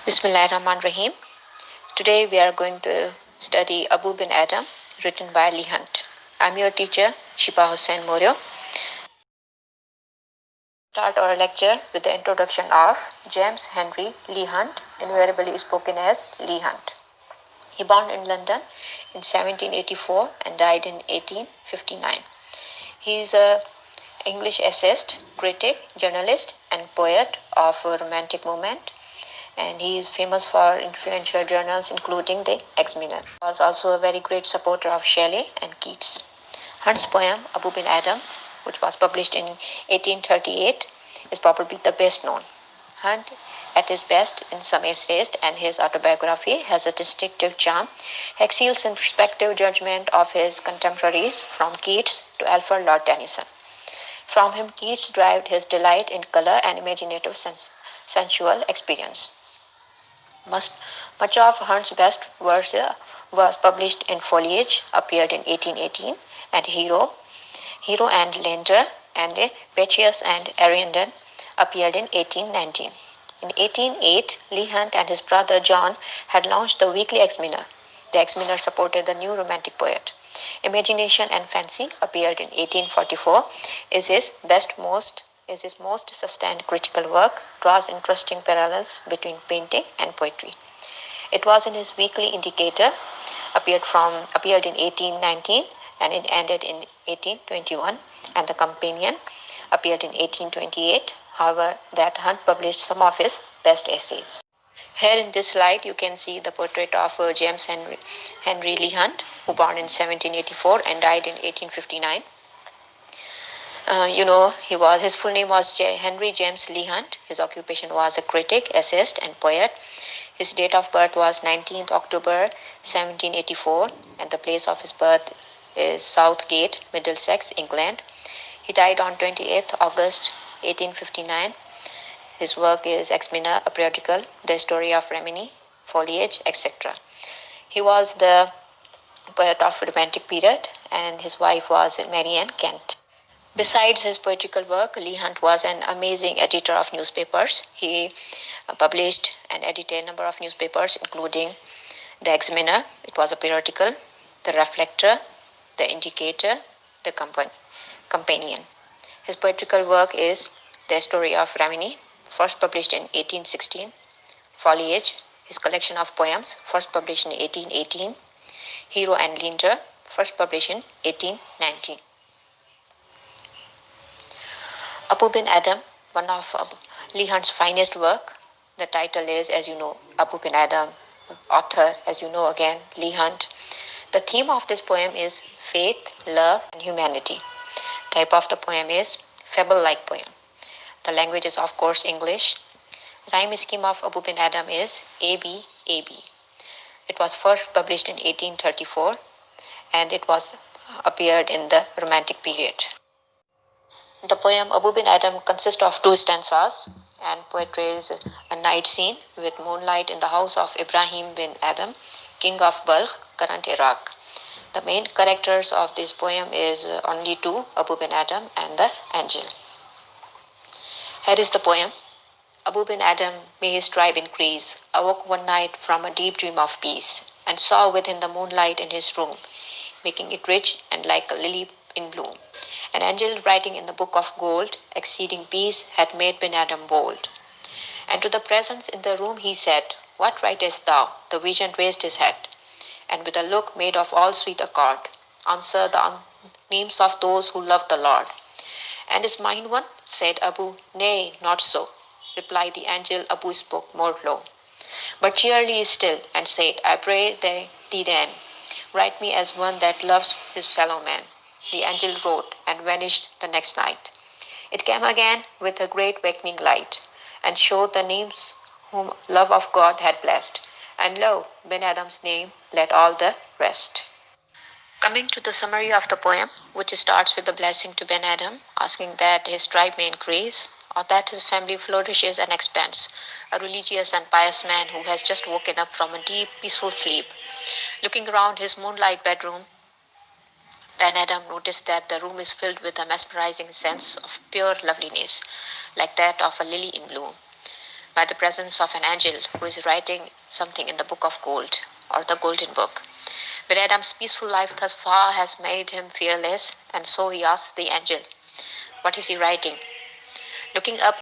Bismillahirrahmanirrahim. Today we are going to study Abu bin Adam, written by Lee Hunt. I'm your teacher, Sheeba HUssain. Start our lecture with the introduction of James Henry Lee Hunt, invariably spoken as Lee Hunt. He born in London in 1784 and died in 1859. He is an English essayist, critic, journalist, and poet of a romantic movement. And he is famous for influential journals including the Examiner. He was also a very great supporter of Shelley and Keats. Hunt's poem Abu bin Adam, which was published in 1838, is probably the best known. Hunt, at his best in some essays and his autobiography, has a distinctive charm. He excels in perspective judgment of his contemporaries, from Keats to Alfred Lord Tennyson. From him, Keats derived his delight in color and imaginative sensual experience. Much of Hunt's best verse was published in Foliage, appeared in 1818, and Hero and Leander, and Pachias and Ariandon appeared in 1819. In 1808, Lee Hunt and his brother John had launched the weekly Examiner. The Examiner supported the new romantic poet. Imagination and Fancy appeared in 1844, is his most sustained critical work, draws interesting parallels between painting and poetry. It was in his weekly Indicator, appeared in 1819 and it ended in 1821, and the Companion appeared in 1828. However, that Hunt published some of his best essays. Here in this slide, you can see the portrait of James Henry Lee Hunt, who born in 1784 and died in 1859. His full name was Henry James Lee Hunt. His occupation was a critic, essayist, and poet. His date of birth was 19th October 1784, and the place of his birth is Southgate, Middlesex, England. He died on 28th August 1859. His work is Examiner, a periodical, The Story of Rimini, Foliage, etc. He was the poet of Romantic period, and his wife was Mary Ann Kent. Besides his poetical work, Lee Hunt was an amazing editor of newspapers. He published and edited a number of newspapers, including the Examiner, it was a periodical, the Reflector, the Indicator, the Companion. His poetical work is The Story of Rimini, first published in 1816, Foliage, his collection of poems, first published in 1818, Hero and Leander, first published in 1819. Abu bin Adam, one of Lee Hunt's finest work. The title is, as you know, Abu bin Adam. Author, as you know again, Lee Hunt. The theme of this poem is faith, love, and humanity. Type of the poem is fable-like poem. The language is, of course, English. Rhyme scheme of Abu bin Adam is AB, AB. It was first published in 1834, and it was appeared in the Romantic period. The poem Abu bin Adam consists of 2 stanzas and portrays a night scene with moonlight in the house of Ibrahim bin Adam, king of Balkh, current Iraq. The main characters of this poem is only 2, Abu bin Adam and the angel. Here is the poem. Abu bin Adam, may his tribe increase, awoke one night from a deep dream of peace, and saw within the moonlight in his room, making it rich and like a lily in bloom. An angel writing in the book of gold, exceeding peace, had made bin Adam bold. And to the presence in the room he said, What writest thou? The vision raised his head, and with a look made of all sweet accord, answer the names of those who love the Lord. And is mine one? Said Abu. Nay, not so. Replied the angel. Abu spoke more low, but cheerily still, and said, I pray thee then, write me as one that loves his fellow man. The angel wrote, and vanished the next night. It came again with a great wakening light, and showed the names whom love of God had blessed. And lo, Ben Adam's name led all the rest. Coming to the summary of the poem, which starts with the blessing to Ben Adam, asking that his tribe may increase, or that his family flourishes and expands, a religious and pious man who has just woken up from a deep, peaceful sleep. Looking around his moonlight bedroom, Ben Adam noticed that the room is filled with a mesmerizing sense of pure loveliness, like that of a lily in bloom. by the presence of an angel who is writing something in the book of gold or the golden book. But Adam's peaceful life thus far has made him fearless, and so he asks the angel, what is he writing? Looking up